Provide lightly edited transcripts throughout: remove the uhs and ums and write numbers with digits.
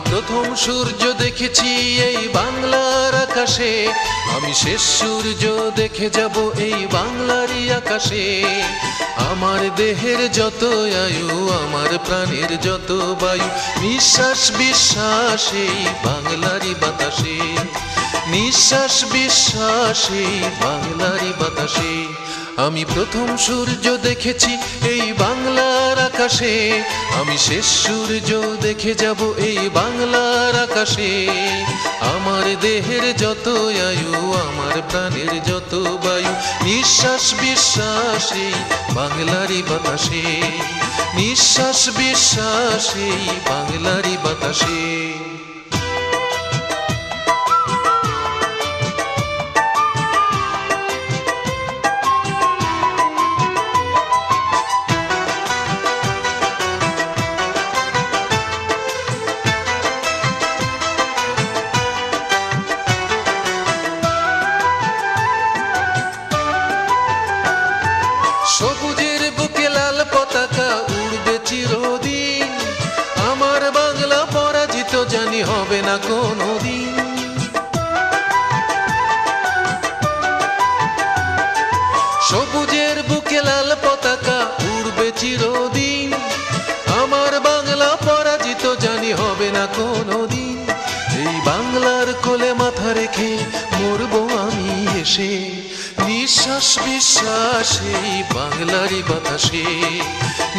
প্রথম সূর্য দেখেছি এই বাংলার আকাশে, আমি শেষ সূর্য দেখে যাব এই বাংলারই আকাশে। আমার দেহের যত আয়ু, আমার প্রাণের যত বায়ু, নিঃশ্বাস বিশ্বাস এই বাংলারই বাতাসে, নিঃশ্বাস বিশ্বাস এই বাংলারই বাতাসে। আমি প্রথম সূর্য দেখেছি এই বাংলার আকাশে, আমি শেষ সূর্য দেখে যাব এই বাংলার আকাশে। আমার দেহের যত আয়ু, আমার প্রাণের যত বায়ু, নিঃশ্বাস বিশ্বাস এই বাংলারই বাতাসে, নিঃশ্বাস বিশ্বাস এই বাংলারই বাতাসে। সবুজের বুকে লাল পতাকা উড়বে চিরদিন, আমার বাংলা পরাজিত জানি হবে না কোনোদিন। সবুজের বুকে লাল পতাকা উড়বে চিরদিন, আমার বাংলা পরাজিত জানি হবে না কোনোদিন। এই বাংলার কোলে মাথা রেখে মরবো আমি এসে, নিঃশ্বাস বিশ্বাস এই বাংলারই বাতাসে,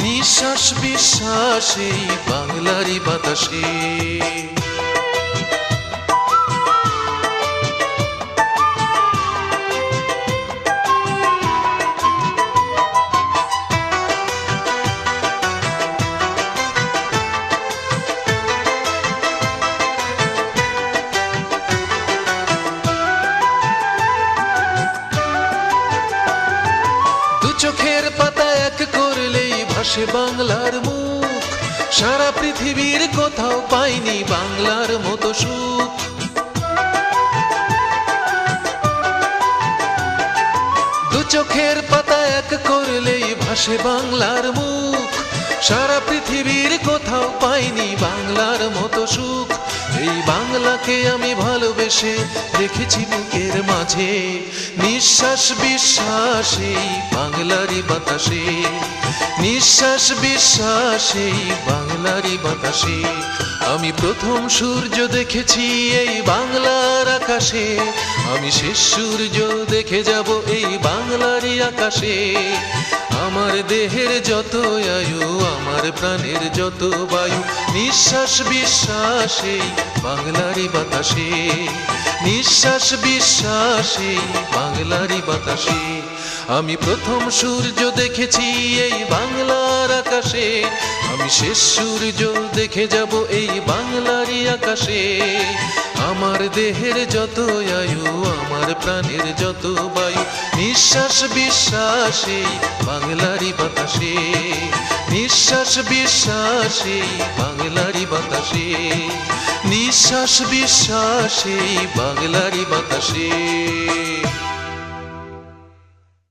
নিঃশ্বাস বিশ্বাস এই বাংলারই বাতাসে। চোখের পাতা এক করলেই ভাসে বাংলার মুখ, সারা পৃথিবীর কোথাও পাইনি বাংলার মতো সুখ। দু চোখের পাতা এক করলেই ভাসে বাংলার মুখ, সারা পৃথিবীর কোথাও পাইনি বাংলার মতো সুখ। এই বাংলাকে আমি ভালোবেসে রেখেছি বুকের মাঝে, নিঃশ্বাস বিশ্বাস এই বাংলারই বাতাসে, নিঃশ্বাস বিশ্বাস এই বাংলারই বাতাসে। আমি প্রথম সূর্য দেখেছি এই বাংলার আকাশে, আমি শেষ সূর্য দেখে যাব এই বাংলারই আকাশে। আমার দেহের যত আয়ু, আমার প্রাণের যত বায়ু, নিঃশ্বাস বিশ্বাস এই বাংলারই বাতাসে, নিঃশ্বাস বিশ্বাস এই বাংলারই বাতাসে। আমি প্রথম সূর্য দেখেছি এই বাংলার আকাশে, আমি শেষ সূর্য দেখে যাব এই বাংলারই আকাশে। আমার দেহের যত আয়ু, আমার প্রাণের যত বায়ু, নিঃশ্বাস বিশ্বাস এই বাংলারই বাতাসে, নিঃশ্বাস বিশ্বাস এই বাংলারই বাতাসে, নিঃশ্বাস বিশ্বাস এই বাংলারই বাতাসে।